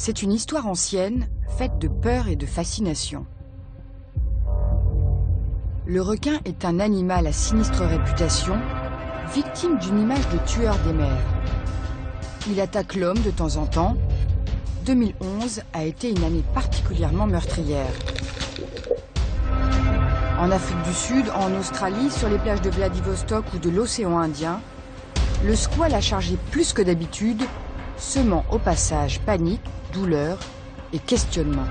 C'est une histoire ancienne, faite de peur et de fascination. Le requin est un animal à sinistre réputation, victime d'une image de tueur des mers. Il attaque l'homme de temps en temps. 2011 a été une année particulièrement meurtrière. En Afrique du Sud, en Australie, sur les plages de Vladivostok ou de l'océan Indien, le squale a chargé plus que d'habitude, semant au passage panique, douleur et questionnement.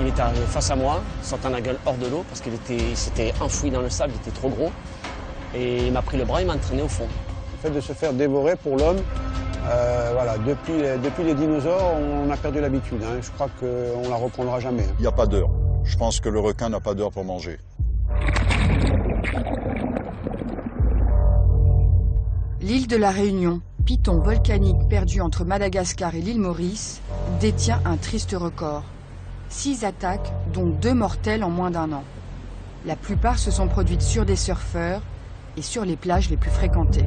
Il est arrivé face à moi, sortant la gueule hors de l'eau, parce qu'il s'était enfoui dans le sable, il était trop gros. Et il m'a pris le bras, il m'a entraîné au fond. Le fait de se faire dévorer pour l'homme, voilà, depuis les dinosaures, on a perdu l'habitude. Hein. Je crois qu'on ne la reprendra jamais. Il n'y a pas d'heure. Je pense que le requin n'a pas d'heure pour manger. L'île de la Réunion, python volcanique perdu entre Madagascar et l'île Maurice, détient un triste record. 6 attaques, dont 2 mortelles en moins d'1 an. La plupart se sont produites sur des surfeurs et sur les plages les plus fréquentées.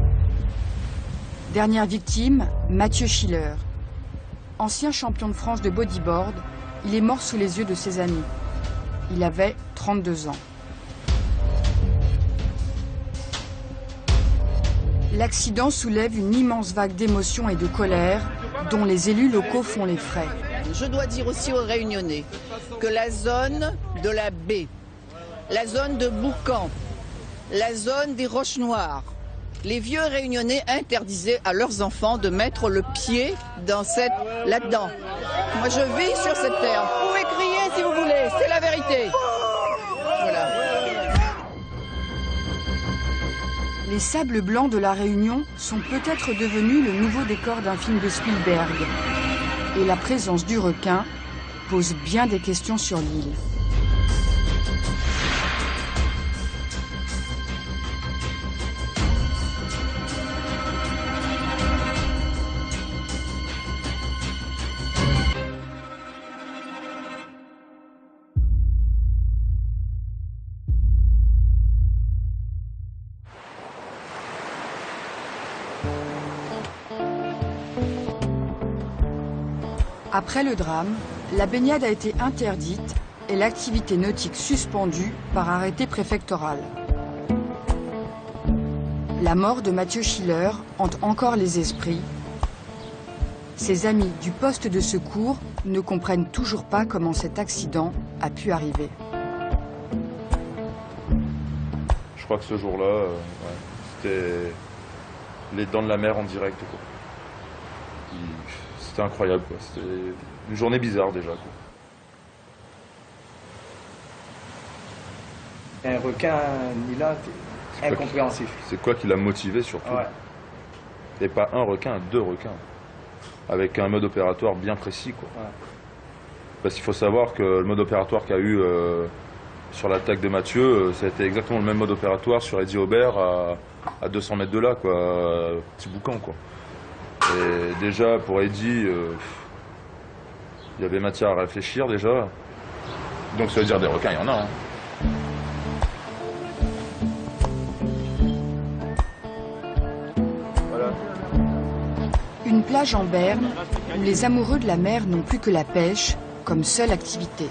Dernière victime, Mathieu Schiller. Ancien champion de France de bodyboard, il est mort sous les yeux de ses amis. Il avait 32 ans. L'accident soulève une immense vague d'émotions et de colère dont les élus locaux font les frais. Je dois dire aussi aux Réunionnais que la zone de la baie, la zone de Boucan, la zone des Roches Noires, les vieux Réunionnais interdisaient à leurs enfants de mettre le pied là-dedans. Moi je vis sur cette terre. Vous pouvez crier si vous voulez, c'est la vérité. Voilà. Les sables blancs de la Réunion sont peut-être devenus le nouveau décor d'un film de Spielberg. Et la présence du requin pose bien des questions sur l'île. Après le drame, la baignade a été interdite et l'activité nautique suspendue par arrêté préfectoral. La mort de Mathieu Schiller hante encore les esprits. Ses amis du poste de secours ne comprennent toujours pas comment cet accident a pu arriver. Je crois que ce jour-là, c'était les dents de la mer en direct, quoi. C'était incroyable, quoi. C'était une journée bizarre déjà, quoi. Un requin, Nila, incompréhensif. C'est quoi qui l'a motivé surtout? Ouais. Et pas un requin, 2 requins. Avec un mode opératoire bien précis, quoi. Ouais. Parce qu'il faut savoir que le mode opératoire qu'il y a eu sur l'attaque de Mathieu, ça a été exactement le même mode opératoire sur Eddie Aubert à 200 mètres de là, quoi. Petit boucan, quoi. Et déjà, pour Eddie, il y avait matière à réfléchir déjà. Donc ça veut dire des requins, il y en a. Hein. Voilà. Une plage en Berne où les amoureux de la mer n'ont plus que la pêche comme seule activité.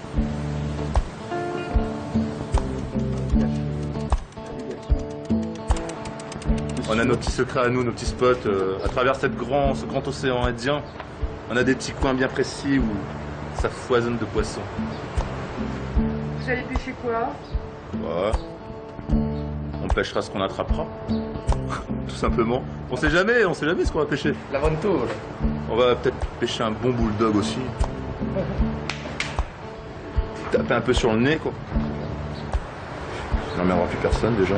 On a nos petits secrets à nous, nos petits spots. À travers ce grand océan Indien, on a des petits coins bien précis où ça foisonne de poissons. Vous allez pêcher quoi? Ouais. On pêchera ce qu'on attrapera. Tout simplement. On sait jamais ce qu'on va pêcher. L'aventure. On va peut-être pêcher un bon bulldog aussi. Taper un peu sur le nez, quoi. On n'emmerdera plus personne déjà.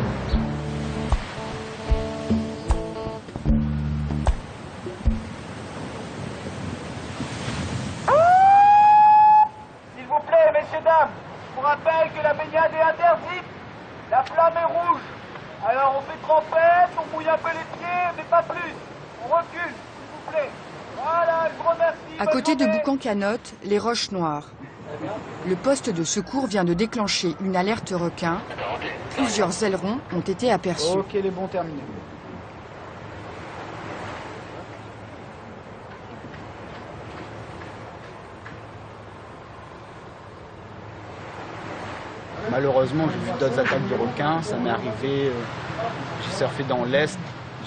S'il vous plaît, messieurs, dames, je vous rappelle que la baignade est interdite. La flamme est rouge. Alors on fait trempette, on mouille un peu les pieds, mais pas plus. On recule, s'il vous plaît. Voilà, je vous remercie. À côté de Boucan-Canotte, les Roches Noires. Le poste de secours vient de déclencher une alerte requin. Plusieurs ailerons ont été aperçus. Ok, les bons terminés. Malheureusement, j'ai vu d'autres attaques de requins. Ça m'est arrivé, j'ai surfé dans l'Est.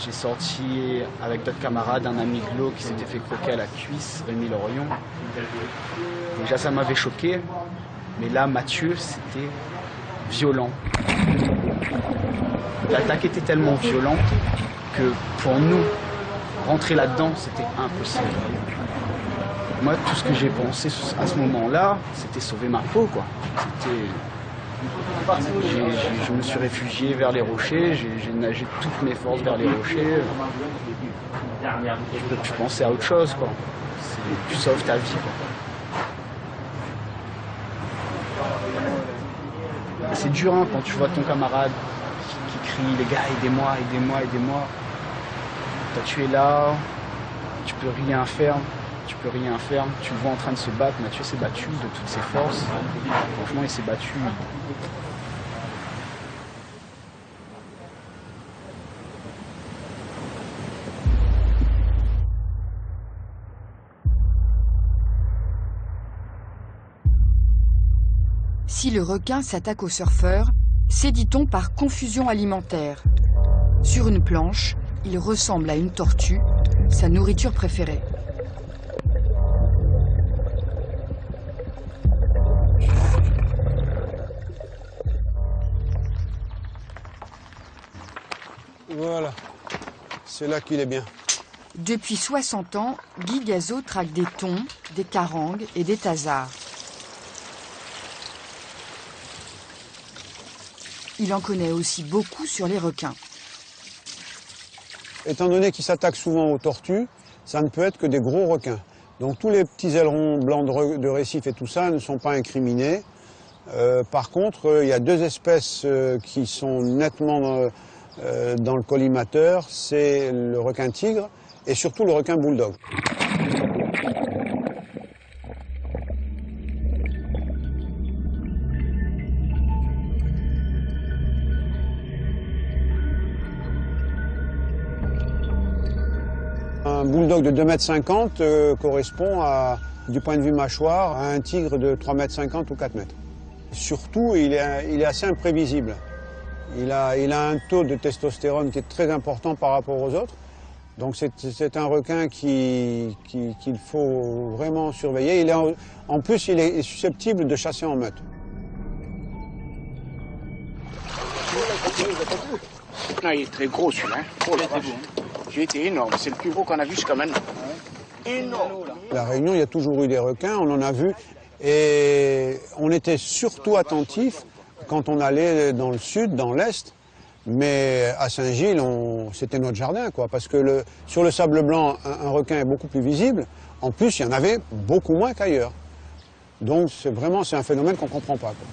J'ai sorti avec d'autres camarades un ami Glo qui s'était fait croquer à la cuisse, Rémi Lorion. Déjà, ça m'avait choqué. Mais là, Mathieu, c'était violent. L'attaque était tellement violente que pour nous, rentrer là-dedans, c'était impossible. Moi, tout ce que j'ai pensé à ce moment-là, c'était sauver ma peau, quoi. Je me suis réfugié vers les rochers, j'ai nagé de toutes mes forces vers les rochers. Je peux plus penser à autre chose, quoi. Tu sauves ta vie, quoi. C'est dur, hein, quand tu vois ton camarade qui crie « Les gars, aidez-moi, aidez-moi, aidez-moi ». Toi, tu es là, tu peux rien faire. Tu peux rien faire, tu le vois en train de se battre. Mathieu s'est battu de toutes ses forces. Franchement, il s'est battu. Si le requin s'attaque au surfeur, c'est, dit-on, par confusion alimentaire. Sur une planche, il ressemble à une tortue, sa nourriture préférée. Voilà, c'est là qu'il est bien. Depuis 60 ans, Guy Gazot traque des thons, des carangues et des thazards. Il en connaît aussi beaucoup sur les requins. Étant donné qu'il s'attaque souvent aux tortues, ça ne peut être que des gros requins. Donc tous les petits ailerons blancs de récif et tout ça ne sont pas incriminés. Par contre, il y a deux espèces qui sont nettement dans le collimateur, c'est le requin tigre et surtout le requin bulldog. Un bulldog de 2,50 m correspond à, du point de vue mâchoire, à un tigre de 3,50 m ou 4 m. Surtout, il est assez imprévisible. Il a un taux de testostérone qui est très important par rapport aux autres. Donc c'est un requin qu'il faut vraiment surveiller. En plus, il est susceptible de chasser en meute. Non, il est très gros celui-là. Oh, il était énorme. C'est le plus gros qu'on a vu jusqu'à maintenant. Énorme. À La Réunion, il y a toujours eu des requins, on en a vu. Et on était surtout attentifs quand on allait dans le sud, dans l'est. Mais à Saint-Gilles, c'était notre jardin, quoi. Parce que sur le sable blanc, un requin est beaucoup plus visible. En plus, il y en avait beaucoup moins qu'ailleurs. Donc c'est un phénomène qu'on ne comprend pas, quoi.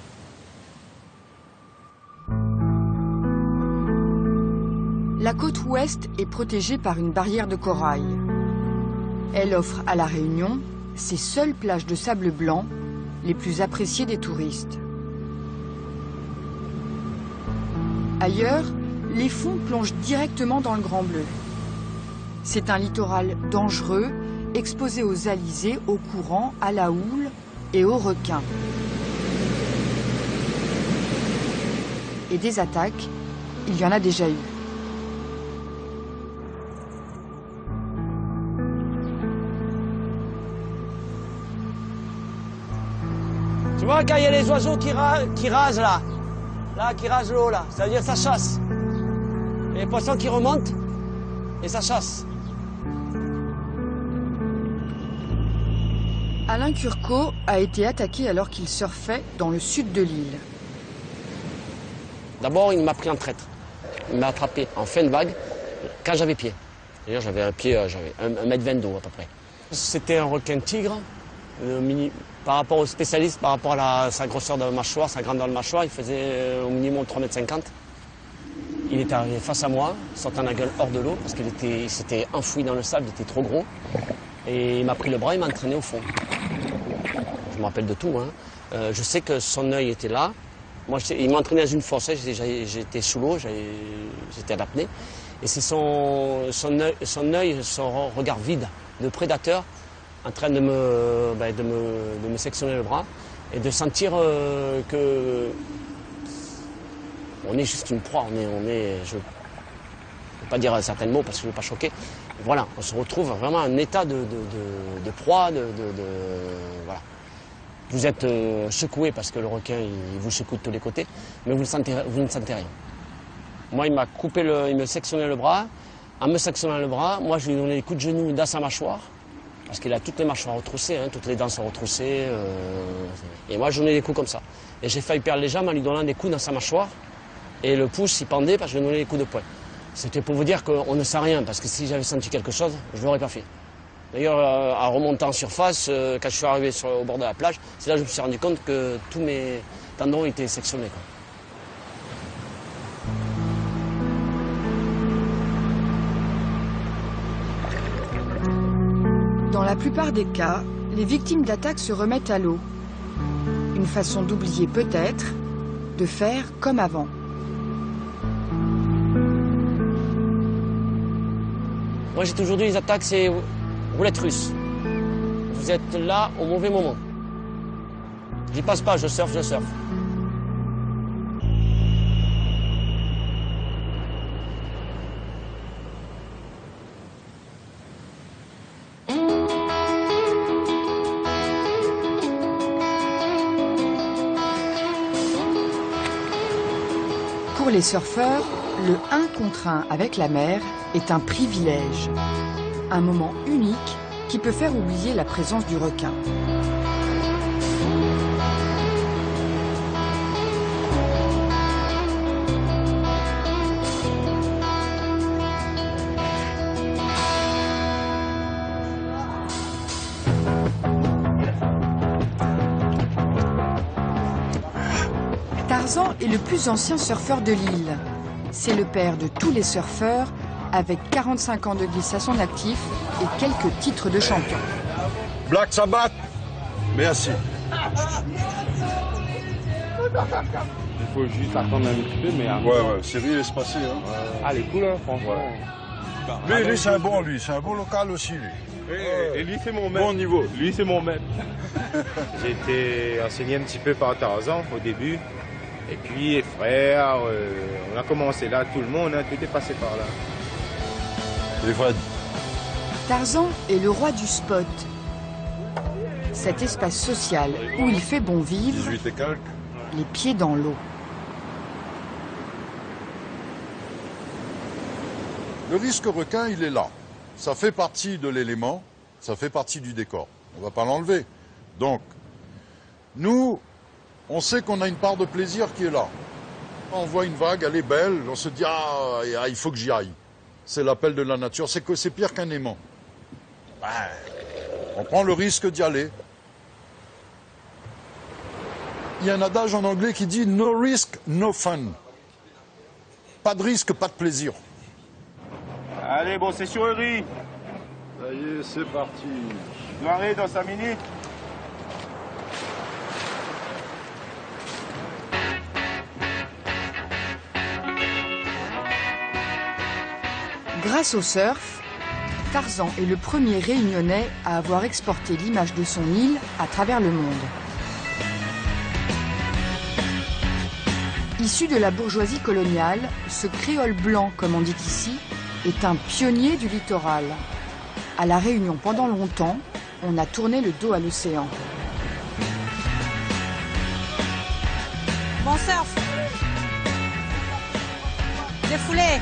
La côte ouest est protégée par une barrière de corail. Elle offre à La Réunion ses seules plages de sable blanc, les plus appréciées des touristes. Ailleurs, les fonds plongent directement dans le Grand Bleu. C'est un littoral dangereux, exposé aux alizés, aux courants, à la houle et aux requins. Et des attaques, il y en a déjà eu. Tu vois, quand il y a les oiseaux qui rasent là, qui rasent l'eau là, ça veut dire que ça chasse. Il y a les poissons qui remontent et ça chasse. Alain Curcot a été attaqué alors qu'il surfait dans le sud de l'île. D'abord, il m'a pris en traître. Il m'a attrapé en fin de vague quand j'avais pied. D'ailleurs, j'avais un pied, j'avais 1,20 m d'eau à peu près. C'était un requin tigre. Par rapport aux spécialistes, par rapport à sa grosseur de mâchoire, sa grandeur de mâchoire, il faisait au minimum 3,50 m. Il est arrivé face à moi, sortant la gueule hors de l'eau, parce qu'il s'était enfoui dans le sable, il était trop gros. Et il m'a pris le bras, il m'a entraîné au fond. Je me rappelle de tout, hein. Je sais que son œil était là. Moi, il m'a entraîné dans une fosse, j'étais sous l'eau, j'étais à l'apnée. Et c'est son œil, son regard vide de prédateur, en train de me sectionner le bras et de sentir que On est juste une proie, je ne veux pas dire certains mots parce que je ne veux pas choquer. Voilà, on se retrouve vraiment en état de proie, voilà. Vous êtes secoué parce que le requin il vous secoue de tous les côtés, mais vous ne sentez rien. Moi, il m'a coupé, il me sectionnait le bras. En me sectionnant le bras, moi je lui ai donné des coups de genou dans sa mâchoire, parce qu'il a toutes les mâchoires retroussées, hein, toutes les dents sont retroussées. Et moi je donnais des coups comme ça. Et j'ai failli perdre les jambes en lui donnant des coups dans sa mâchoire. Et le pouce il pendait parce que je lui donnais des coups de poing. C'était pour vous dire qu'on ne sait rien, parce que si j'avais senti quelque chose, je ne l'aurais pas fait. D'ailleurs, en remontant en surface, quand je suis arrivé au bord de la plage, c'est là que je me suis rendu compte que tous mes tendons étaient sectionnés, quoi. Dans la plupart des cas, les victimes d'attaques se remettent à l'eau. Une façon d'oublier peut-être, de faire comme avant. Moi j'ai toujours dit les attaques c'est roulette russe. Vous êtes là au mauvais moment. J'y passe pas, je surfe, je surfe. Pour les surfeurs, le 1 contre 1 avec la mer est un privilège. Un moment unique qui peut faire oublier la présence du requin. Tarzan est le plus ancien surfeur de l'île. C'est le père de tous les surfeurs, avec 45 ans de glisse à son actif et quelques titres de champion. Black Sabbath, merci. Il faut juste attendre un petit peu, mais... Ouais, Cyril est passé. Hein. Ah, elle est cool, hein, franchement. Ouais. Lui, c'est un bon, local aussi, lui. Et lui, c'est mon maître. Bon niveau. Lui, c'est mon maître. J'ai été enseigné un petit peu par Tarzan au début. Et puis, les frères, on a commencé là, tout le monde, hein, tout est passé par là. Et Fred. Tarzan est le roi du spot. Cet espace social où il fait bon vivre, 18 et quelques. Les pieds dans l'eau. Le risque requin, il est là. Ça fait partie de l'élément, ça fait partie du décor. On ne va pas l'enlever. Donc, nous, on sait qu'on a une part de plaisir qui est là. On voit une vague, elle est belle, on se dit « Ah, il faut que j'y aille ». C'est l'appel de la nature, c'est que c'est pire qu'un aimant. Ben, on prend le risque d'y aller. Il y a un adage en anglais qui dit « No risk, no fun ». Pas de risque, pas de plaisir. Allez, bon, c'est sur le riz. Ça y est, c'est parti. Je m'arrête dans 5 minutes. Grâce au surf, Tarzan est le premier Réunionnais à avoir exporté l'image de son île à travers le monde. Issu de la bourgeoisie coloniale, ce créole blanc, comme on dit ici, est un pionnier du littoral. À La Réunion, pendant longtemps, on a tourné le dos à l'océan. Bon surf. Défoulé.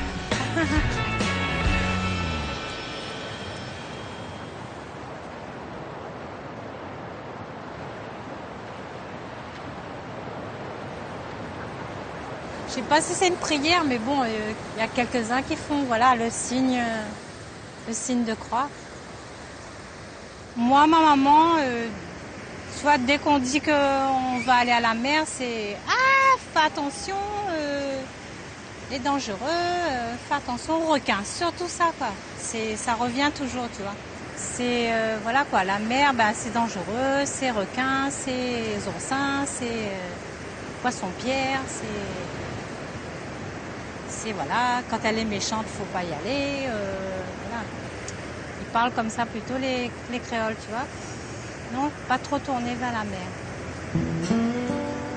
Je sais pas si c'est une prière, mais bon, il y a quelques-uns qui font, voilà, le signe de croix. Moi, ma maman, soit dès qu'on dit qu'on va aller à la mer, c'est « Ah, fais attention, c'est dangereux, fais attention aux requins », surtout ça, quoi. Ça revient toujours, tu vois. C'est, voilà, quoi, la mer, ben, c'est dangereux, c'est requins, c'est oursins, c'est poisson-pierre, c'est, voilà, quand elle est méchante, il ne faut pas y aller, voilà. Ils parlent comme ça plutôt les créoles, tu vois. Non, pas trop tourner vers la mer.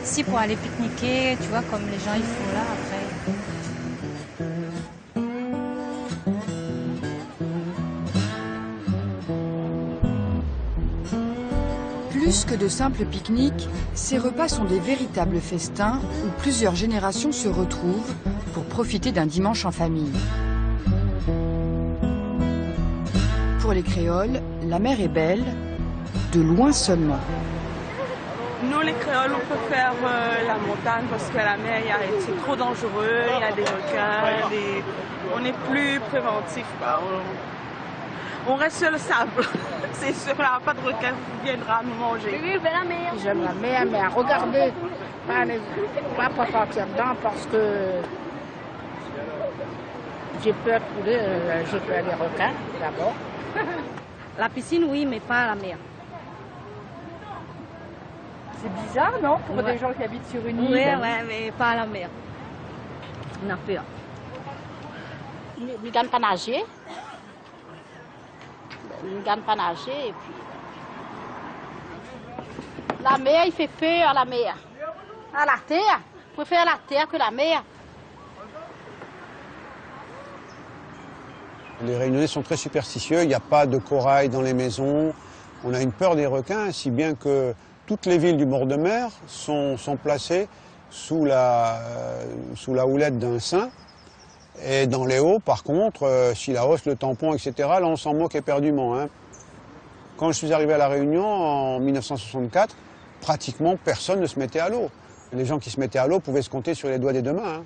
Si pour aller pique-niquer, tu vois, comme les gens ils font là après. Plus que de simples pique-niques, ces repas sont des véritables festins où plusieurs générations se retrouvent pour profiter d'un dimanche en famille. Pour les créoles, la mer est belle, de loin seulement. Nous, les créoles, on peut faire la montagne parce qu'à la mer, c'est trop dangereux, il y a des requins, on est plus préventif. On reste sur le sable. C'est sûr qu'il n'y aura pas de requin qui viendra nous manger. Oui, mais la mer. J'aime la mer, mais à regarder, pas sortir dedans parce que j'ai peur des requins d'abord. La piscine, oui, mais pas la mer. C'est bizarre, non, pour des gens qui habitent sur une île? Oui, mais pas à la mer. On a peur. Ils ne gagnent pas nager. Ils ne gagnent pas nager et puis... La mer, il fait peur à la mer. À la terre. Je préfère la terre que la mer. Les Réunionnais sont très superstitieux, il n'y a pas de corail dans les maisons. On a une peur des requins, si bien que toutes les villes du bord de mer sont placées sous la houlette d'un saint. Et dans les hauts, par contre, si la hausse, le tampon, etc., là on s'en moque éperdument. Hein. Quand je suis arrivé à La Réunion en 1964, pratiquement personne ne se mettait à l'eau. Les gens qui se mettaient à l'eau pouvaient se compter sur les doigts des deux mains. Hein.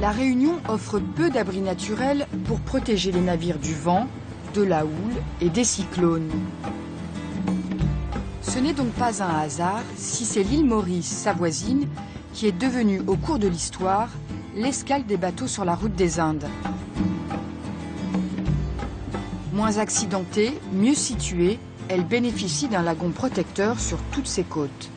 La Réunion offre peu d'abris naturels pour protéger les navires du vent, de la houle et des cyclones. Ce n'est donc pas un hasard si c'est l'île Maurice, sa voisine, qui est devenue au cours de l'histoire l'escale des bateaux sur la route des Indes. Moins accidentée, mieux située, elle bénéficie d'un lagon protecteur sur toutes ses côtes.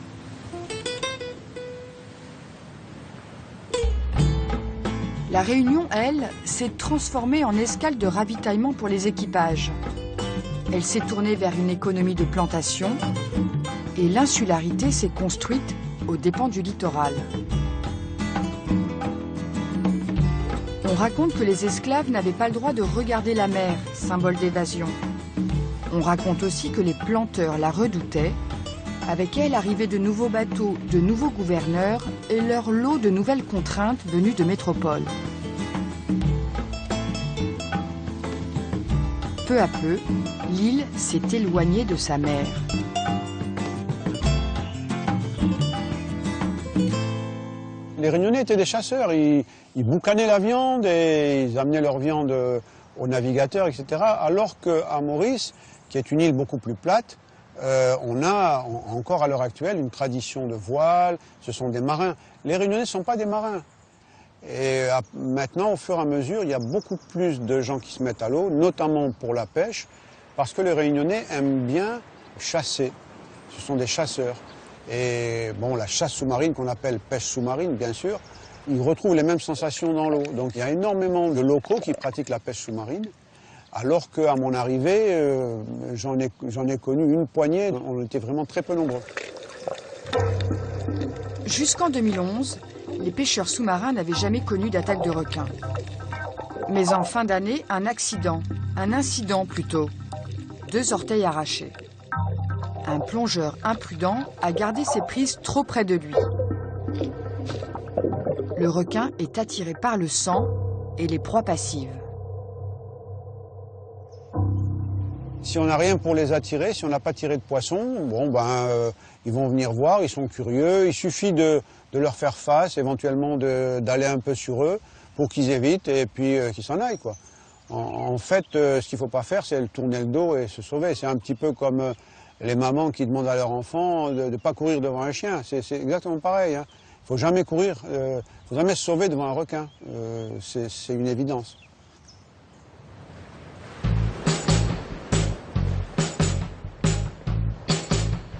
La Réunion, elle, s'est transformée en escale de ravitaillement pour les équipages. Elle s'est tournée vers une économie de plantation et l'insularité s'est construite aux dépens du littoral. On raconte que les esclaves n'avaient pas le droit de regarder la mer, symbole d'évasion. On raconte aussi que les planteurs la redoutaient. Avec elle arrivaient de nouveaux bateaux, de nouveaux gouverneurs et leur lot de nouvelles contraintes venues de métropole. Peu à peu, l'île s'est éloignée de sa mère. Les Réunionnais étaient des chasseurs, ils boucanaient la viande et ils amenaient leur viande aux navigateurs, etc. Alors qu'à Maurice, qui est une île beaucoup plus plate, on a encore à l'heure actuelle une tradition de voile, ce sont des marins. Les Réunionnais ne sont pas des marins. Et maintenant, au fur et à mesure, il y a beaucoup plus de gens qui se mettent à l'eau, notamment pour la pêche, parce que les Réunionnais aiment bien chasser. Ce sont des chasseurs. Et bon, la chasse sous-marine qu'on appelle pêche sous-marine, bien sûr, ils retrouvent les mêmes sensations dans l'eau. Donc il y a énormément de locaux qui pratiquent la pêche sous-marine. Alors qu'à mon arrivée, j'en ai connu une poignée, on était vraiment très peu nombreux. Jusqu'en 2011, les pêcheurs sous-marins n'avaient jamais connu d'attaque de requins. Mais en fin d'année, un incident plutôt. 2 orteils arrachés. Un plongeur imprudent a gardé ses prises trop près de lui. Le requin est attiré par le sang et les proies passives. Si on n'a rien pour les attirer, si on n'a pas tiré de poisson, bon ils vont venir voir, ils sont curieux. Il suffit de leur faire face, éventuellement d'aller un peu sur eux pour qu'ils évitent et puis qu'ils s'en aillent, quoi. En fait, ce qu'il ne faut pas faire, c'est tourner le dos et se sauver. C'est un petit peu comme les mamans qui demandent à leur enfant de ne pas courir devant un chien. C'est exactement pareil. Il ne faut jamais courir, il ne faut jamais se sauver devant un requin. C'est une évidence.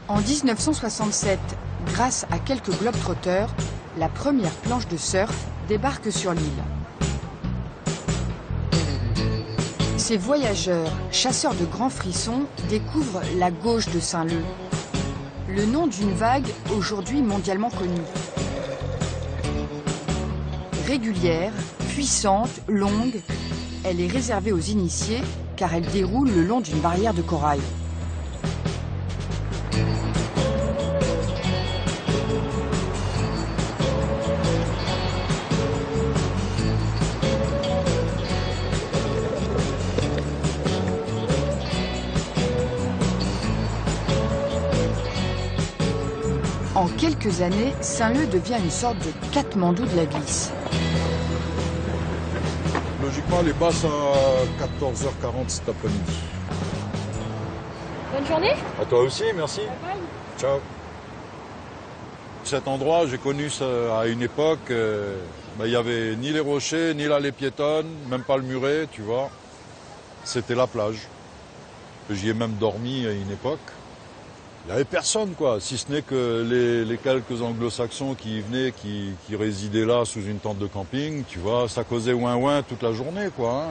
En 1967, grâce à quelques globetrotters, la première planche de surf débarque sur l'île. Ces voyageurs, chasseurs de grands frissons, découvrent la gauche de Saint-Leu, le nom d'une vague aujourd'hui mondialement connue. Régulière, puissante, longue, elle est réservée aux initiés car elle déroule le long d'une barrière de corail. En quelques années, Saint-Leu devient une sorte de Katmandou de la glisse. Logiquement, les basses à 14h40 cet après-midi. Bonne journée. À toi aussi, merci. Ciao. Cet endroit, j'ai connu ça à une époque, il n'y avait ni les rochers, ni l'allée piétonne, même pas le muret, tu vois. C'était la plage. J'y ai même dormi à une époque. Il n'y avait personne, quoi, si ce n'est que les quelques anglo-saxons qui y venaient, qui résidaient là sous une tente de camping, tu vois, ça causait ouin-ouin toute la journée, quoi.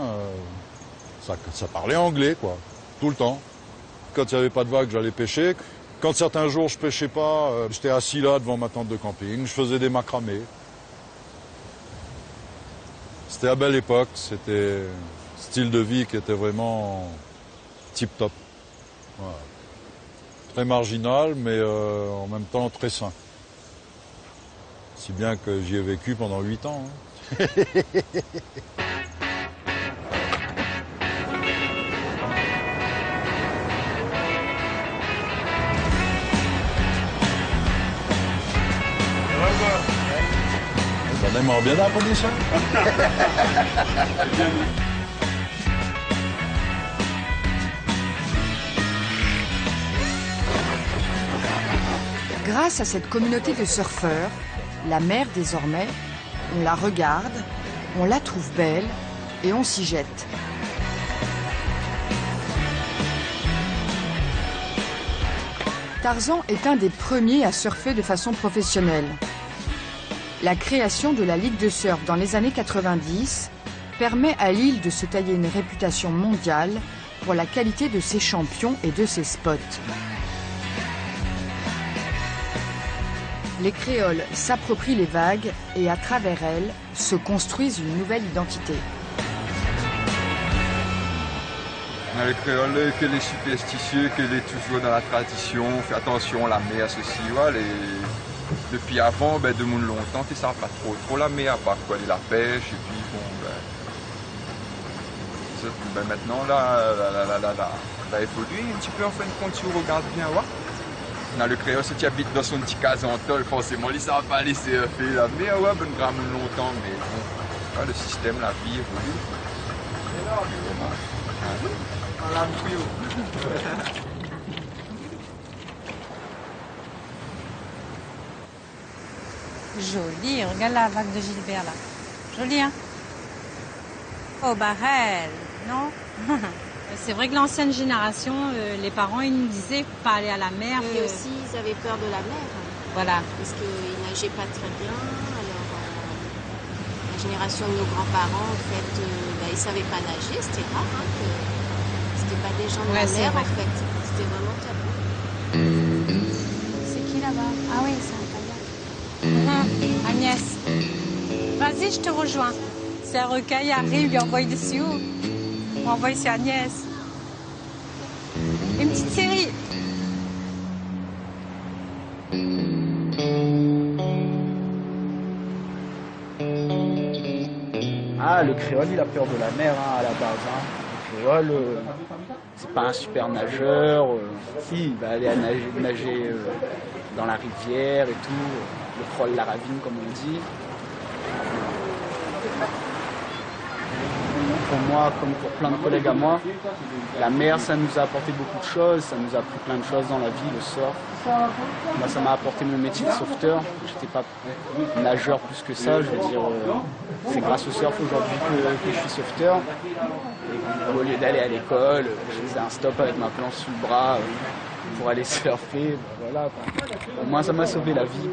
Ça parlait anglais, quoi, tout le temps. Quand il n'y avait pas de vagues, j'allais pêcher. Quand certains jours je pêchais pas, j'étais assis là devant ma tente de camping, je faisais des macramés. C'était à belle époque, c'était un style de vie qui était vraiment tip-top. Voilà. Très marginal, mais en même temps très sain. Si bien que j'y ai vécu pendant 8 ans. Hein. Ça démarre bien la position. Grâce à cette communauté de surfeurs, la mer désormais, on la regarde, on la trouve belle et on s'y jette. Tarzan est un des premiers à surfer de façon professionnelle. La création de la Ligue de surf dans les années 90 permet à l'île de se tailler une réputation mondiale pour la qualité de ses champions et de ses spots. Les créoles s'approprient les vagues et à travers elles se construisent une nouvelle identité. On a les créoles, que les superstitieux, que les toujours dans la tradition, on fait attention, la mer, ceci, voilà. Depuis avant, de monde longtemps, ils ne savent pas trop la mer, à part quoi, la pêche, et puis bon, maintenant, là, ça a évolué un petit peu, en fin de compte, si on regarde bien, ouais. On a le créole, si tu habites dans son petit casin en tôle, forcément, il ne savent pas laisser faire la mer, ouais, ben, grave longtemps, mais bon, ouais, le système, la vie évolue. Joli, regarde la vague de Gilbert là. Joli, hein? Oh, Barrel, non? C'est vrai que l'ancienne génération, les parents, ils nous disaient pas aller à la mer. Et aussi, ils avaient peur de la mer. Voilà. Parce qu'ils nageaient pas très bien. Alors, la génération de nos grands-parents, en fait, ils savaient pas nager. C'était rare, hein, c'était pas des gens de la mer, en fait. C'était vraiment tabou. C'est qui là-bas? Ah oui, c'est un kayak. Agnès, vas-y, je te rejoins. C'est un requin, il arrive, il envoie dessus. On envoie ici Agnès. Une petite série. Ah, le créole, il a peur de la mer, hein, à la base. Hein. Le créole, c'est pas un super nageur. Si, il va aller nager dans la rivière et tout. Le frôle la ravine, comme on dit. pour moi, comme pour plein de collègues à moi, la mer, ça nous a apporté beaucoup de choses. Ça nous a appris plein de choses dans la vie, le surf. Moi, ça m'a apporté mon métier de sauveteur. J'étais pas nageur plus que ça. Je veux dire, c'est grâce au surf aujourd'hui que je suis sauveteur. Et au lieu d'aller à l'école, je faisais un stop avec ma planche sous le bras pour aller surfer. Voilà, quoi. Au moins, ça m'a sauvé la vie.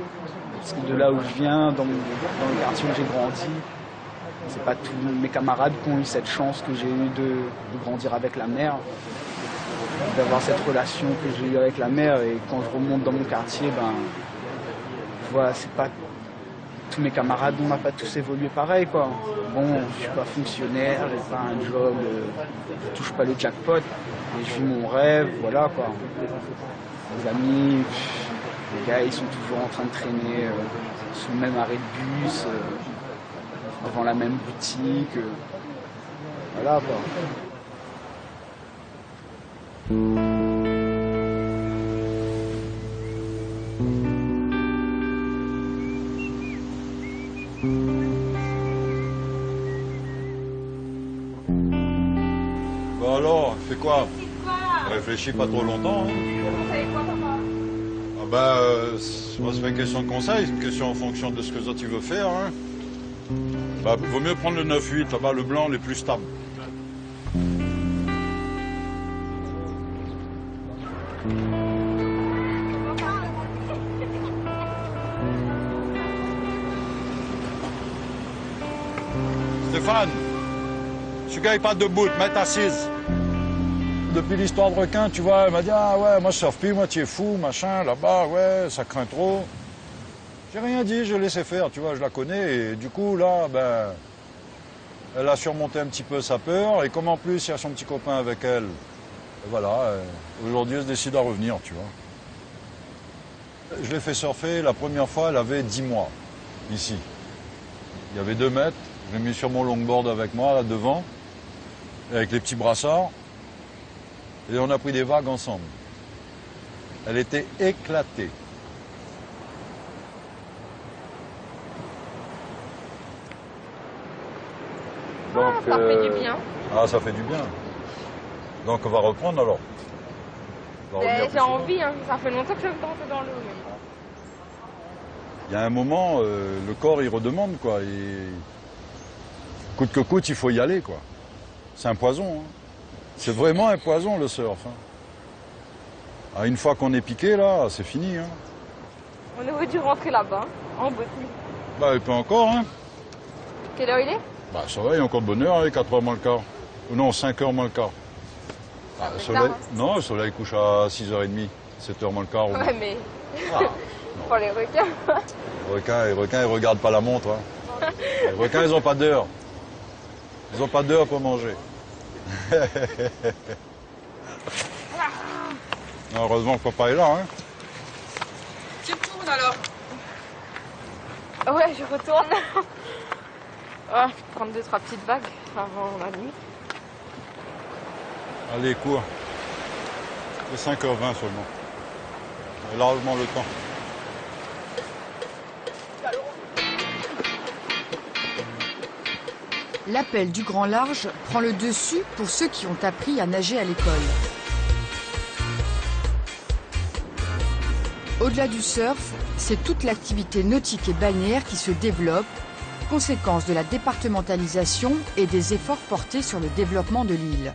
Parce que de là où je viens, dans le quartier où j'ai grandi, c'est pas tous mes camarades qui ont eu cette chance que j'ai eue de grandir avec la mer, d'avoir cette relation que j'ai eue avec la mer. Et quand je remonte dans mon quartier, je vois, c'est pas tous mes camarades, on n'a pas tous évolué pareil, quoi. Bon, je suis pas fonctionnaire, j'ai pas un job, je touche pas le jackpot, mais je vis mon rêve, voilà, quoi. Mes amis, les gars, ils sont toujours en train de traîner sous le même arrêt de bus, devant la même boutique. Voilà, quoi. Bah alors, fais quoi? Réfléchis pas trop longtemps. Hein. Ah bah, c'est pas une question de conseil, c'est une question en fonction de ce que toi tu veux faire. Hein. Bah, vaut mieux prendre le 9-8, là-bas, le blanc, les plus stables. Stéphane, ce gars est pas debout, te mettre assise. Depuis l'histoire de requin, tu vois, elle m'a dit, ah ouais, moi je surfe plus, moi tu es fou, machin, là-bas, ouais, ça craint trop. J'ai rien dit, je laissé faire, tu vois, je la connais, et du coup, là, elle a surmonté un petit peu sa peur, et comme en plus, il y a son petit copain avec elle, voilà, aujourd'hui, elle se décide à revenir, tu vois. Je l'ai fait surfer, la première fois, elle avait 10 mois, ici. Il y avait 2 mètres, je l'ai mis sur mon longboard avec moi, là, devant, avec les petits brassards, et on a pris des vagues ensemble. Elle était éclatée. Donc, ça fait du bien. Ah, ça fait du bien. Donc on va reprendre alors. J'ai envie, hein. Ça fait longtemps que je veux danser dans l'eau. Il y a un moment, le corps il redemande quoi. Coûte que coûte, il faut y aller quoi. C'est un poison. Hein. C'est vraiment un poison le surf. Hein. Ah, une fois qu'on est piqué là, c'est fini. Hein. On aurait dû rentrer là-bas, en botte. Bah, il peut encore. Hein. Quelle heure il est? Bah, ça va, il y a encore de bonne heure, 4h moins le quart. Ou non, 5h moins le quart. Ah, le soleil... Non, le soleil couche à 6h30, 7h moins le quart. Ouais, mais. Pour les requins. Les requins, ils regardent pas la montre. Hein. Les requins, ils n'ont pas d'heure. Ils n'ont pas d'heure pour manger. Heureusement que papa est là. Hein. Tu retournes alors? Ouais, je retourne. Ouais, je vais prendre 2-3 petites vagues avant la nuit. Allez, cours. C'est 5h20 seulement. On a largement le temps. L'appel du grand large prend le dessus pour ceux qui ont appris à nager à l'école. Au-delà du surf, c'est toute l'activité nautique et balnéaire qui se développe, conséquence de la départementalisation et des efforts portés sur le développement de l'île.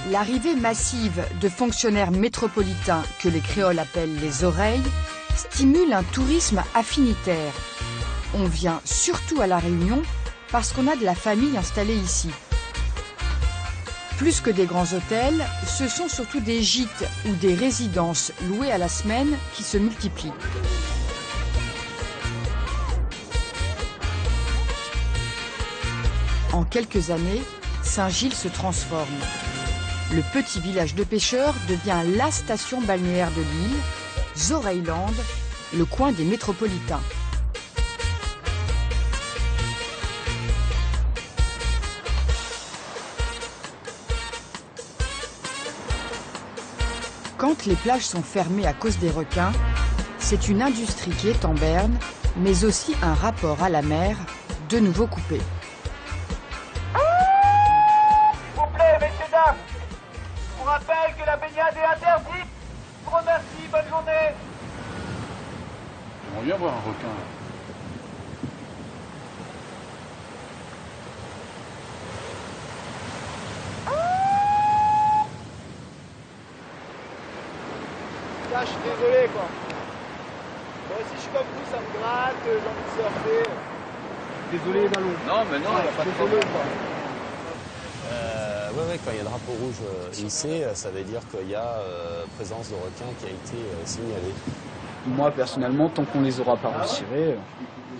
L'arrivée massive de fonctionnaires métropolitains, que les créoles appellent les oreilles, stimule un tourisme affinitaire. On vient surtout à La Réunion parce qu'on a de la famille installée ici. Plus que des grands hôtels, ce sont surtout des gîtes ou des résidences louées à la semaine qui se multiplient. En quelques années, Saint-Gilles se transforme. Le petit village de pêcheurs devient la station balnéaire de l'île, Zoreiland, le coin des métropolitains. Quand les plages sont fermées à cause des requins, c'est une industrie qui est en berne, mais aussi un rapport à la mer de nouveau coupé. S'il vous plaît, messieurs, dames, je vous rappelle que la baignade est interdite. Je vous remercie, bonne journée. J'aimerais bien voir un requin. Là, je suis désolé, quoi. Moi aussi, je suis comme vous, ça me gratte, j'ai envie de surfer. Désolé, Ballon. Non, mais non, il n'y a pas de problème. Oui, quand il y a le drapeau rouge hissé, ça veut dire qu'il y a présence de requins qui a été signalée. Moi, personnellement, tant qu'on les aura pas retirés,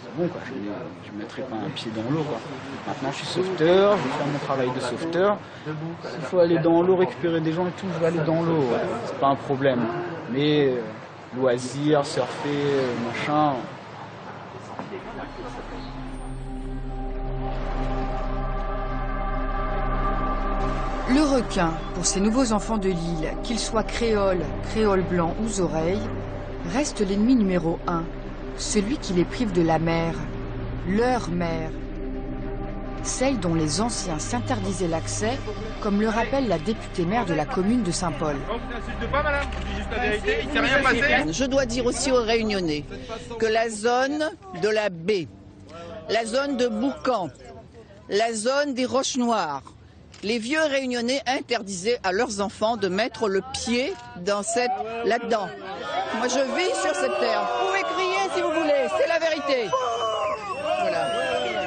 c'est bon, quoi. Je ne mettrai pas un pied dans l'eau, quoi. Maintenant, je suis sauveteur, je vais faire mon travail de sauveteur. S'il faut aller dans l'eau, récupérer des gens et tout, je vais aller dans l'eau. Ouais. C'est pas un problème. Mais loisirs, surfer, machin... Le requin, pour ces nouveaux enfants de l'île, qu'ils soient créoles, créoles blancs ou oreilles, reste l'ennemi numéro 1, celui qui les prive de la mer, leur mer, celle dont les anciens s'interdisaient l'accès, comme le rappelle la députée maire de la commune de Saint-Paul. Je dois dire aussi aux Réunionnais que la zone de la baie, la zone de Boucan, la zone des Roches Noires, les vieux Réunionnais interdisaient à leurs enfants de mettre le pied là-dedans. Moi, je vis sur cette terre. Vous pouvez crier si vous voulez, c'est la vérité. Voilà.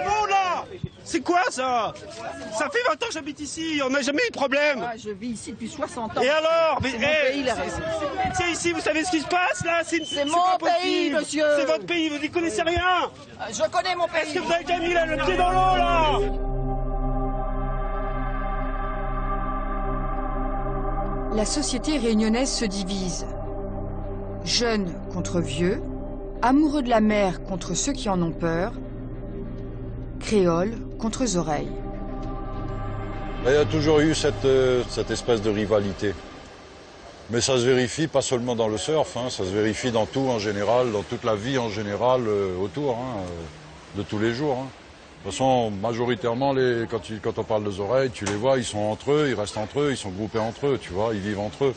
Bon là, c'est quoi ça? Ça fait 20 ans que j'habite ici, on n'a jamais eu de problème. Moi, je vis ici depuis 60 ans. Et alors? C'est mon pays, la raison. C'est ici, vous savez ce qui se passe là? C'est mon pays, monsieur. C'est votre pays, vous n'y connaissez rien. Je connais mon pays. Est-ce que vous avez déjà mis là, le pied dans l'eau là? La société réunionnaise se divise. Jeunes contre vieux, amoureux de la mer contre ceux qui en ont peur, créoles contre oreilles. Il y a toujours eu cette espèce de rivalité. Mais ça se vérifie pas seulement dans le surf, hein, ça se vérifie dans tout en général, dans toute la vie en général autour, de tous les jours. Hein. De toute façon, majoritairement, quand on parle des oreilles, tu les vois, ils sont entre eux, ils restent entre eux, ils sont groupés entre eux, tu vois, ils vivent entre eux.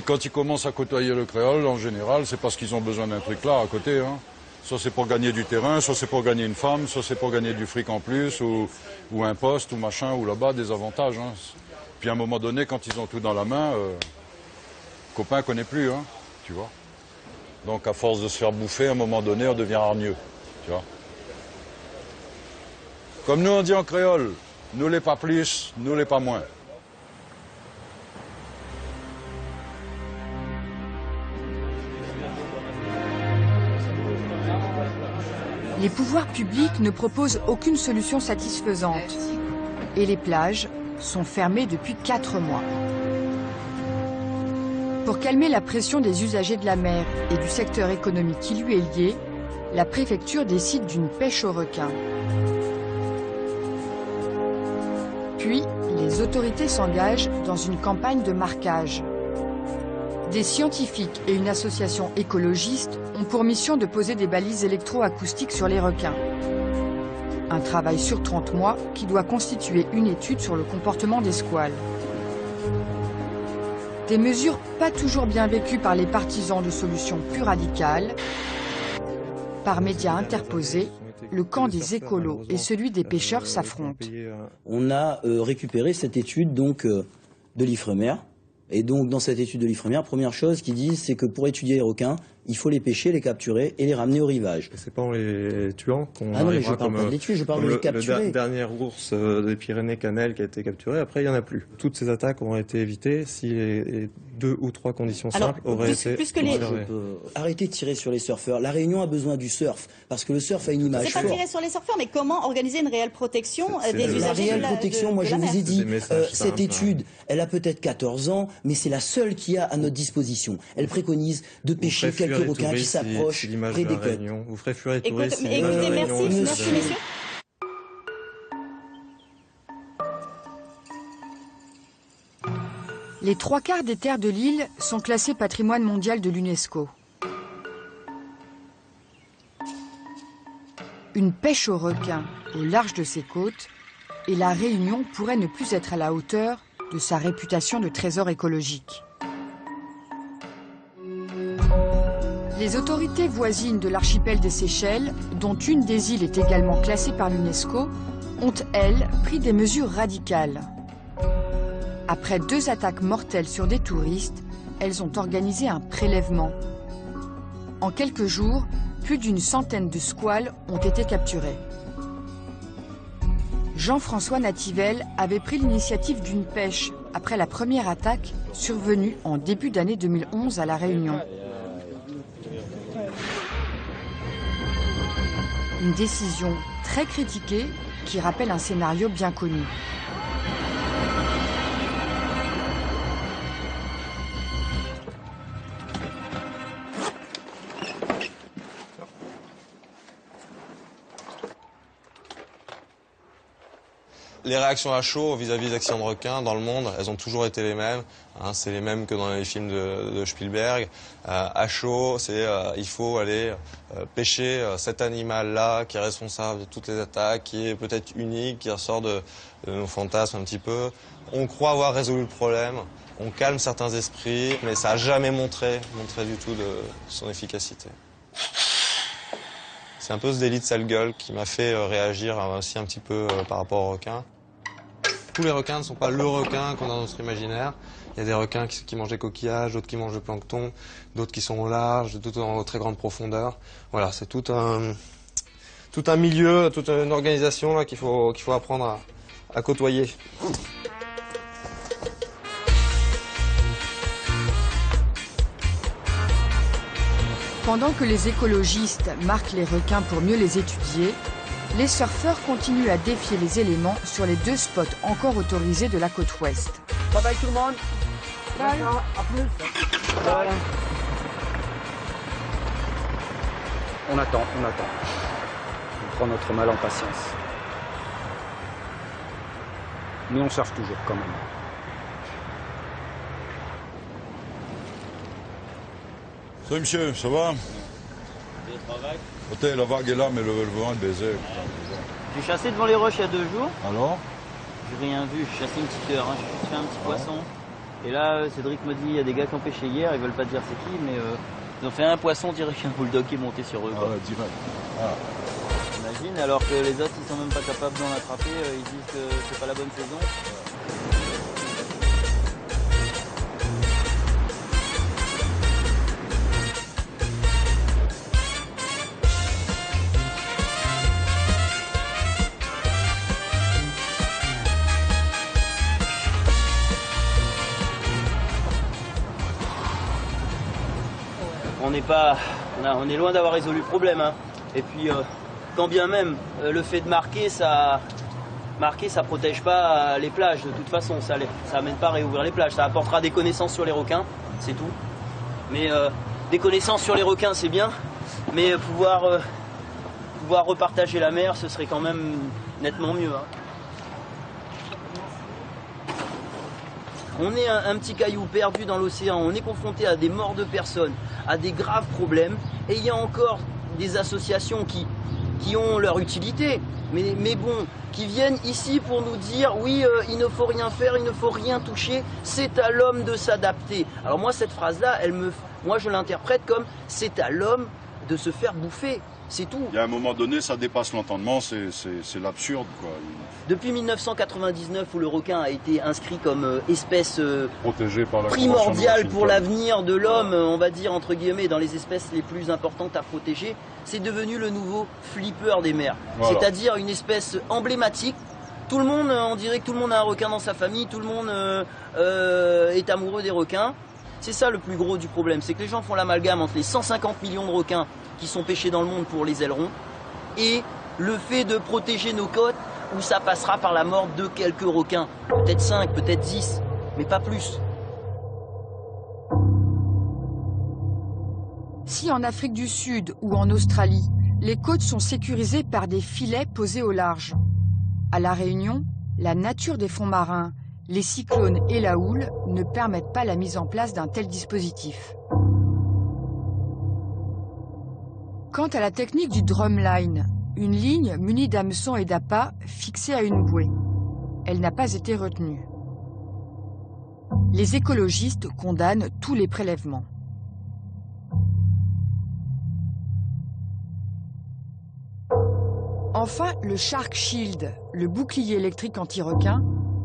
Quand ils commencent à côtoyer le créole, en général, c'est parce qu'ils ont besoin d'un truc là, à côté. Hein. Soit c'est pour gagner du terrain, soit c'est pour gagner une femme, soit c'est pour gagner du fric en plus, ou un poste, ou machin, ou là-bas, des avantages. Hein. Puis à un moment donné, quand ils ont tout dans la main, copain ne connaît plus, hein, tu vois. Donc à force de se faire bouffer, à un moment donné, on devient hargneux, tu vois. Comme nous on dit en créole, nous les pas plus, nous les pas moins. Les pouvoirs publics ne proposent aucune solution satisfaisante. Et les plages sont fermées depuis 4 mois. Pour calmer la pression des usagers de la mer et du secteur économique qui lui est lié, la préfecture décide d'une pêche aux requins. Puis, les autorités s'engagent dans une campagne de marquage. Des scientifiques et une association écologiste ont pour mission de poser des balises électroacoustiques sur les requins. Un travail sur 30 mois qui doit constituer une étude sur le comportement des squales. Des mesures pas toujours bien vécues par les partisans de solutions plus radicales. Par médias interposés, le camp des écolos et celui des pêcheurs s'affrontent. On a récupéré cette étude donc, de l'Ifremer. Et donc dans cette étude de l'Ifremer, première chose qu'ils disent, c'est que pour étudier les requins, il faut les pêcher, les capturer et les ramener au rivage. C'est pas en les tuant qu'on Ah non, mais je parle pas de les tuer, je parle de les capturer. Le dernier ours des Pyrénées-Canel qui a été capturé, après il n'y en a plus. Toutes ces attaques auraient été évitées si les 2 ou 3 conditions simples auraient été observées. Arrêtez de tirer sur les surfeurs. La Réunion a besoin du surf, parce que le surf a une image forte. C'est pas tirer sur les surfeurs, mais comment organiser une réelle protection des usagers de la mer. La réelle protection, moi je vous ai dit, cette étude, elle a peut-être 14 ans, mais c'est la seule qui a à notre disposition. Elle préconise de pêcher quelques requins qui s'approchent près des côtes. Vous ferez fuir les touristes. Écoutez, merci messieurs. Les 3/4 des terres de l'île sont classées patrimoine mondial de l'UNESCO. Une pêche au requin au large de ses côtes, et la Réunion pourrait ne plus être à la hauteur de sa réputation de trésor écologique. Les autorités voisines de l'archipel des Seychelles, dont une des îles est également classée par l'UNESCO, ont, elles, pris des mesures radicales. Après 2 attaques mortelles sur des touristes, elles ont organisé un prélèvement. En quelques jours, plus d'une centaine de squales ont été capturés. Jean-François Nativelle avait pris l'initiative d'une pêche après la première attaque survenue en début d'année 2011 à La Réunion. Une décision très critiquée qui rappelle un scénario bien connu. Les réactions à chaud vis-à-vis d'accidents de requins dans le monde, elles ont toujours été les mêmes. Hein, c'est les mêmes que dans les films de Spielberg. À chaud, c'est il faut aller pêcher cet animal-là qui est responsable de toutes les attaques, qui est peut-être unique, qui ressort de nos fantasmes un petit peu. On croit avoir résolu le problème, on calme certains esprits, mais ça n'a jamais montré du tout de son efficacité. C'est un peu ce délit de sale gueule qui m'a fait réagir aussi un petit peu par rapport aux requins. Tous les requins ne sont pas le requin qu'on a dans notre imaginaire. Il y a des requins qui mangent des coquillages, d'autres qui mangent le plancton, d'autres qui sont au large, d'autres en très grande profondeur. Voilà, c'est tout un milieu, toute une organisation là, qu'il faut apprendre à côtoyer. Pendant que les écologistes marquent les requins pour mieux les étudier, les surfeurs continuent à défier les éléments sur les 2 spots encore autorisés de la côte ouest. Bye bye tout le monde. Bye. À plus. Bye. On attend. On prend notre mal en patience. Mais on surfe toujours quand même. Salut monsieur, ça va? Peut-être la vague est là, mais le vent est baisé. J'ai chassé devant les roches il y a 2 jours. Alors? J'ai rien vu, j'ai chassé une petite heure, j'ai fait un petit poisson. Et là, Cédric me dit, il y a des gars qui ont pêché hier, ils veulent pas dire c'est qui, mais ils ont fait un poisson direct qu'un bulldog qui est monté sur eux. Ah ouais, direct. Ah. T'imagines, alors que les autres, ils sont même pas capables d'en attraper, ils disent que c'est pas la bonne saison. On est loin d'avoir résolu le problème. Hein. Et puis, quand bien même, le fait de marquer, ça protège pas les plages. De toute façon, ça amène pas à réouvrir les plages. Ça apportera des connaissances sur les requins, c'est tout. Mais des connaissances sur les requins, c'est bien. Mais pouvoir repartager la mer, ce serait quand même nettement mieux. Hein. On est un petit caillou perdu dans l'océan, on est confronté à des morts de personnes, à des graves problèmes, et il y a encore des associations qui ont leur utilité, mais bon, qui viennent ici pour nous dire oui, il ne faut rien faire, il ne faut rien toucher, c'est à l'homme de s'adapter. Alors moi, cette phrase-là, moi je l'interprète comme c'est à l'homme de se faire bouffer. C'est tout. Il y a un moment donné, ça dépasse l'entendement, c'est l'absurde, quoi. Depuis 1999, où le requin a été inscrit comme espèce protégée par la primordiale pour l'avenir de l'homme, on va dire entre guillemets, dans les espèces les plus importantes à protéger, c'est devenu le nouveau flipper des mers. Voilà. C'est-à-dire une espèce emblématique. Tout le monde, on dirait que tout le monde a un requin dans sa famille, tout le monde est amoureux des requins. C'est ça le plus gros du problème, c'est que les gens font l'amalgame entre les 150 millions de requins qui sont pêchés dans le monde pour les ailerons et le fait de protéger nos côtes où ça passera par la mort de quelques requins. Peut-être 5, peut-être 10, mais pas plus. Si en Afrique du Sud ou en Australie, les côtes sont sécurisées par des filets posés au large, à La Réunion, la nature des fonds marins, les cyclones et la houle ne permettent pas la mise en place d'un tel dispositif. Quant à la technique du drumline, une ligne munie d'hameçons et d'appâts fixée à une bouée. Elle n'a pas été retenue. Les écologistes condamnent tous les prélèvements. Enfin, le Shark Shield, le bouclier électrique anti-requin,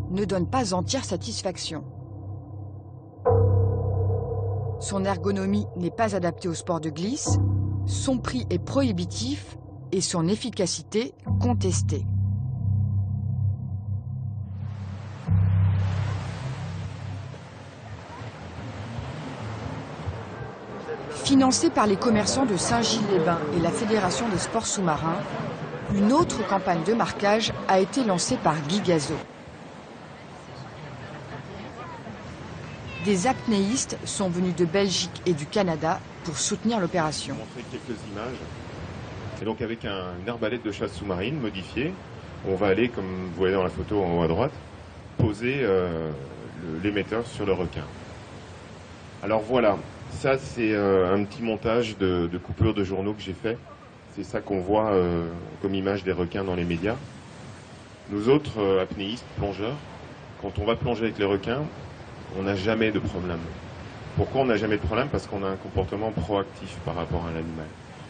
ne donne pas entière satisfaction. Son ergonomie n'est pas adaptée au sport de glisse, son prix est prohibitif et son efficacité contestée. Financée par les commerçants de Saint-Gilles-les-Bains et la Fédération des sports sous-marins, une autre campagne de marquage a été lancée par Guy Gazot. Des apnéistes sont venus de Belgique et du Canada pour soutenir l'opération. Je vais vous montrer quelques images. Et donc avec une arbalète de chasse sous-marine modifiée, on va aller, comme vous voyez dans la photo en haut à droite, poser l'émetteur sur le requin. Alors voilà, ça c'est un petit montage de coupures de journaux que j'ai fait. C'est ça qu'on voit comme image des requins dans les médias. Nous autres apnéistes, plongeurs, quand on va plonger avec les requins, on n'a jamais de problème. Pourquoi on n'a jamais de problème? Parce qu'on a un comportement proactif par rapport à l'animal.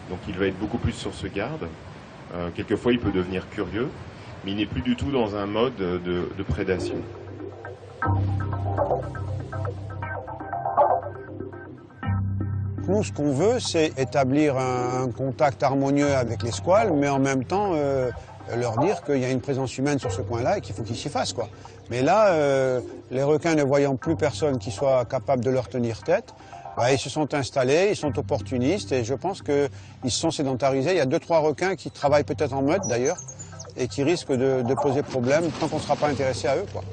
Donc il va être beaucoup plus sur ce garde. Quelquefois il peut devenir curieux, mais il n'est plus du tout dans un mode de prédation. Nous, ce qu'on veut, c'est établir un contact harmonieux avec les squales, mais en même temps leur dire qu'il y a une présence humaine sur ce coin-là et qu'il faut qu'ils s'y fassent, quoi. Mais là, les requins ne voyant plus personne qui soit capable de leur tenir tête, bah, ils se sont installés, ils sont opportunistes et je pense qu'ils se sont sédentarisés. Il y a 2-3 requins qui travaillent peut-être en meute d'ailleurs et qui risquent de poser problème tant qu'on ne sera pas intéressé à eux, quoi.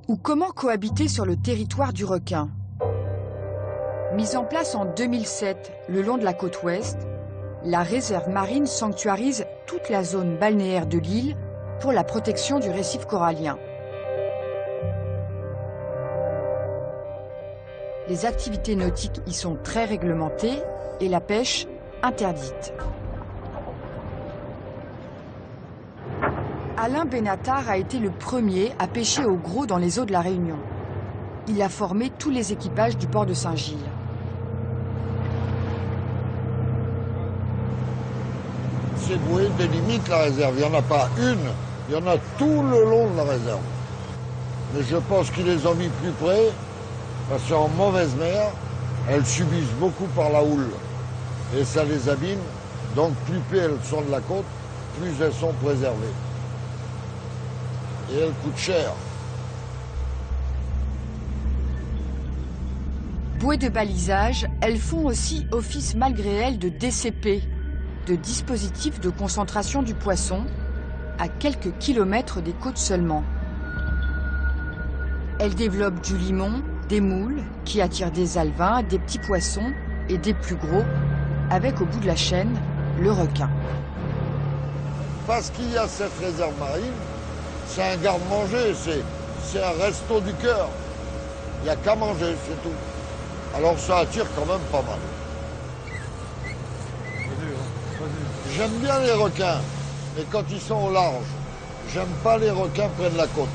Ou comment cohabiter sur le territoire du requin? Mise en place en 2007 le long de la côte ouest, la réserve marine sanctuarise toute la zone balnéaire de l'île pour la protection du récif corallien. Les activités nautiques y sont très réglementées et la pêche interdite. Alain Benatar a été le premier à pêcher au gros dans les eaux de la Réunion. Il a formé tous les équipages du port de Saint-Gilles. Ces bouées délimitent la réserve. Il n'y en a pas une, il y en a tout le long de la réserve. Mais je pense qu'ils les ont mis plus près, parce qu'en mauvaise mer, elles subissent beaucoup par la houle. Et ça les abîme. Donc plus près elles sont de la côte, plus elles sont préservées. Et elles coûtent cher. Bouées de balisage, elles font aussi office malgré elles de DCP, de dispositif de concentration du poisson, à quelques kilomètres des côtes seulement. Elles développent du limon, des moules, qui attirent des alevins, des petits poissons et des plus gros, avec au bout de la chaîne, le requin. Parce qu'il y a cette réserve marine, c'est un garde-manger, c'est un resto du cœur. Il n'y a qu'à manger, c'est tout. Alors ça attire quand même pas mal. J'aime bien les requins, mais quand ils sont au large, j'aime pas les requins près de la côte.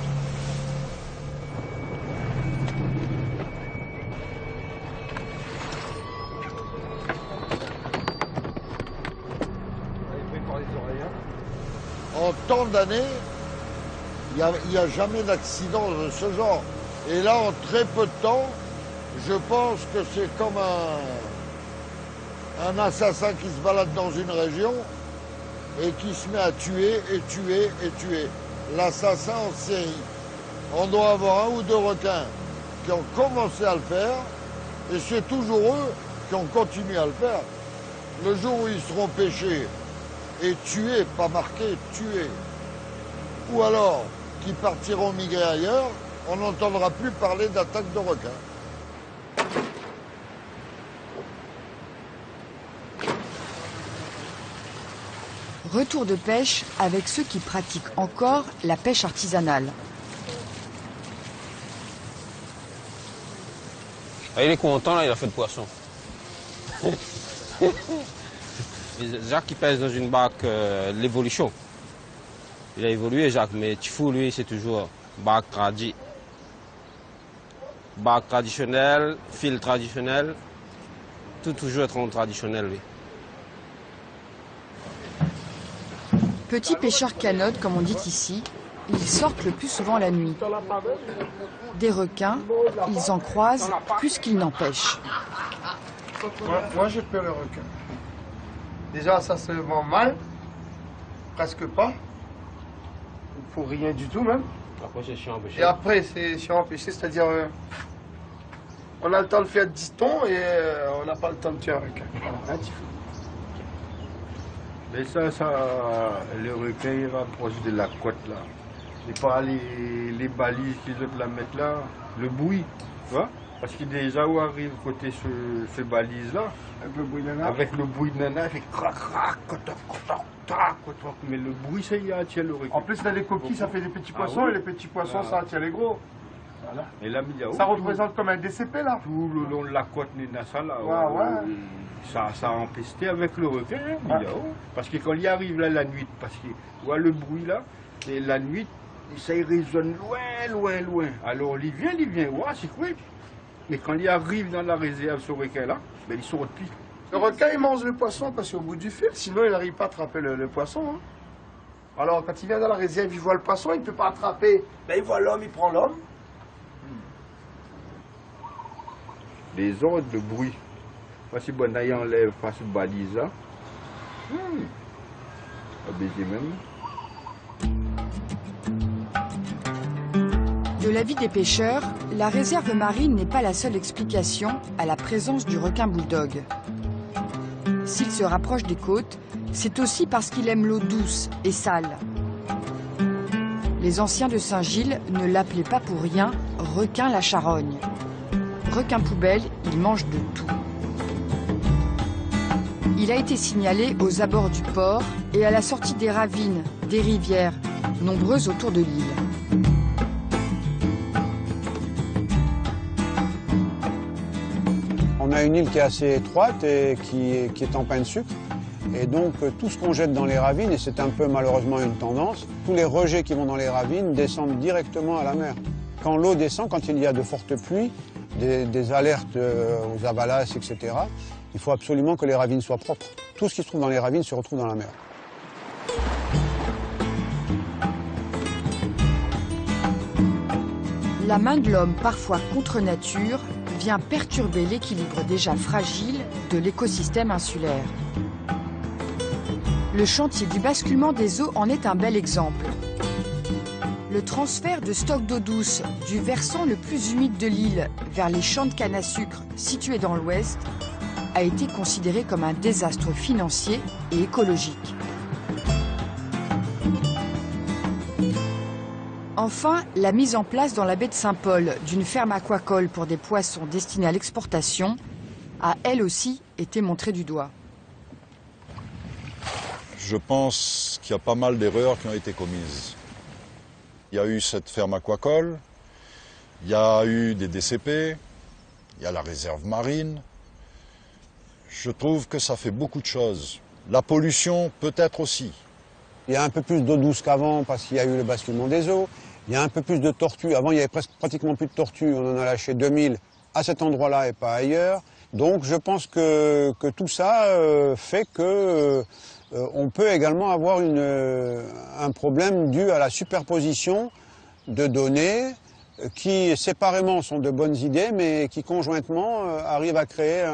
En tant d'années, il n'y a jamais d'accident de ce genre. Et là, en très peu de temps, je pense que c'est comme un assassin qui se balade dans une région et qui se met à tuer et tuer et tuer. L'assassin en série. On doit avoir 1 ou 2 requins qui ont commencé à le faire et c'est toujours eux qui ont continué à le faire. Le jour où ils seront pêchés et tués, pas marqués, tués, ou alors qui partiront migrer ailleurs, on n'entendra plus parler d'attaque de requins. Retour de pêche avec ceux qui pratiquent encore la pêche artisanale. Il est content, là, il a fait le poisson. Jacques, il pèse dans une barque l'évolution. Il a évolué, Jacques, mais Tifou, lui, c'est toujours barque tradie. Barque traditionnelle, fil traditionnel, tout toujours être en traditionnel, lui. Petits pêcheurs canotes, comme on dit ici, ils sortent le plus souvent la nuit. Des requins, ils en croisent plus qu'ils n'en pêchent. Moi, j'ai peur le requin. Déjà, ça se vend mal, presque pas, pour rien du tout même. Après, c'est chiant à pêcher. Et après, c'est chiant à pêcher, c'est-à-dire, on a le temps de faire 10 tons et on n'a pas le temps de tuer un requin. Voilà, mais ça, le requin, il rapproche de la côte là. Et pas les balises qu'ils veulent la mettre là, le bruit, tu vois. Parce que déjà, où arrive côté ce balise là, avec le bruit de nana, il fait crac, crac, mais le bruit, ça y attire le requin. En plus, là, les coquilles, ça fait des petits poissons, et les petits poissons, ça attire les gros. Voilà. Et là, ça représente comme un DCP là. Tout le long de la côte Nasa là. Ça a empesté avec le requin, parce que quand il arrive là la nuit, parce que voit le bruit là, et la nuit, ça y résonne loin. Alors il vient, c'est quoi. Mais quand il arrive dans la réserve, ce requin là, ben, il sort plus. Le requin il mange le poisson parce qu'au bout du fil, sinon il n'arrive pas à attraper le poisson. Hein. Alors quand il vient dans la réserve, il voit le poisson, il ne peut pas attraper. Ben, il voit l'homme, il prend l'homme. Les ordres de bruit. Voici bon, il enlève face à balise là. A baiser même. De l'avis des pêcheurs, la réserve marine n'est pas la seule explication à la présence du requin bulldog. S'il se rapproche des côtes, c'est aussi parce qu'il aime l'eau douce et sale. Les anciens de Saint-Gilles ne l'appelaient pas pour rien requin la charogne. Requin poubelle, il mange de tout. Il a été signalé aux abords du port et à la sortie des ravines, des rivières, nombreuses autour de l'île. On a une île qui est assez étroite et qui est en pain de sucre. Et donc tout ce qu'on jette dans les ravines, et c'est un peu malheureusement une tendance, tous les rejets qui vont dans les ravines descendent directement à la mer. Quand l'eau descend, quand il y a de fortes pluies, des alertes aux avalanches, etc., il faut absolument que les ravines soient propres. Tout ce qui se trouve dans les ravines se retrouve dans la mer. La main de l'homme, parfois contre nature, vient perturber l'équilibre déjà fragile de l'écosystème insulaire. Le chantier du basculement des eaux en est un bel exemple. Le transfert de stocks d'eau douce du versant le plus humide de l'île vers les champs de canne à sucre situés dans l'ouest a été considéré comme un désastre financier et écologique. Enfin, la mise en place dans la baie de Saint-Paul d'une ferme aquacole pour des poissons destinés à l'exportation a elle aussi été montrée du doigt. Je pense qu'il y a pas mal d'erreurs qui ont été commises. Il y a eu cette ferme aquacole, il y a eu des DCP, il y a la réserve marine. Je trouve que ça fait beaucoup de choses. La pollution peut-être aussi. Il y a un peu plus d'eau douce qu'avant parce qu'il y a eu le basculement des eaux. Il y a un peu plus de tortues. Avant, il y avait pratiquement plus de tortues. On en a lâché 2000 à cet endroit-là et pas ailleurs. Donc je pense que tout ça fait que on peut également avoir un problème dû à la superposition de données qui séparément sont de bonnes idées mais qui conjointement arrivent à créer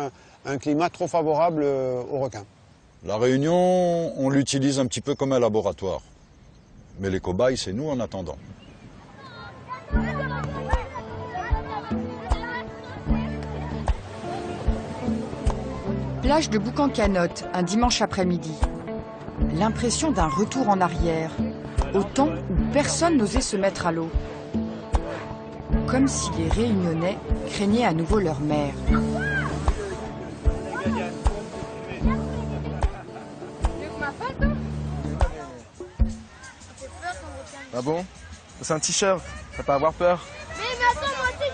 un climat trop favorable aux requins. La Réunion, on l'utilise un petit peu comme un laboratoire. Mais les cobayes, c'est nous en attendant. Plage de Boucan-Canotte, un dimanche après-midi. L'impression d'un retour en arrière, au temps où personne n'osait se mettre à l'eau. Comme si les Réunionnais craignaient à nouveau leur mer. Ah bon? C'est un t-shirt, t'as pas à avoir peur. Mais attends, moi aussi,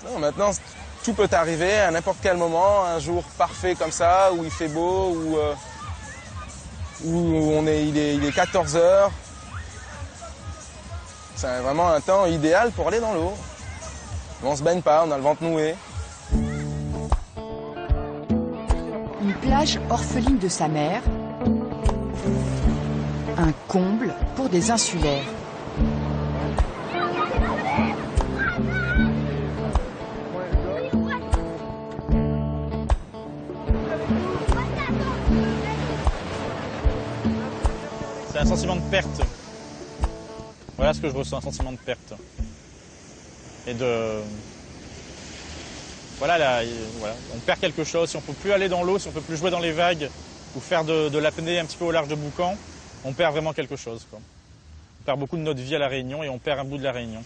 Non, maintenant, tout peut arriver à n'importe quel moment, un jour parfait comme ça, où il fait beau, où il est 14 h. C'est vraiment un temps idéal pour aller dans l'eau. On se baigne pas, on a le ventre noué. Une plage orpheline de sa mère, un comble pour des insulaires. C'est un sentiment de perte. Voilà ce que je ressens, un sentiment de perte. Et de... Voilà, on perd quelque chose. Si on ne peut plus aller dans l'eau, si on ne peut plus jouer dans les vagues ou faire de l'apnée un petit peu au large de Boucan, on perd vraiment quelque chose, quoi. On perd beaucoup de notre vie à La Réunion et on perd un bout de La Réunion.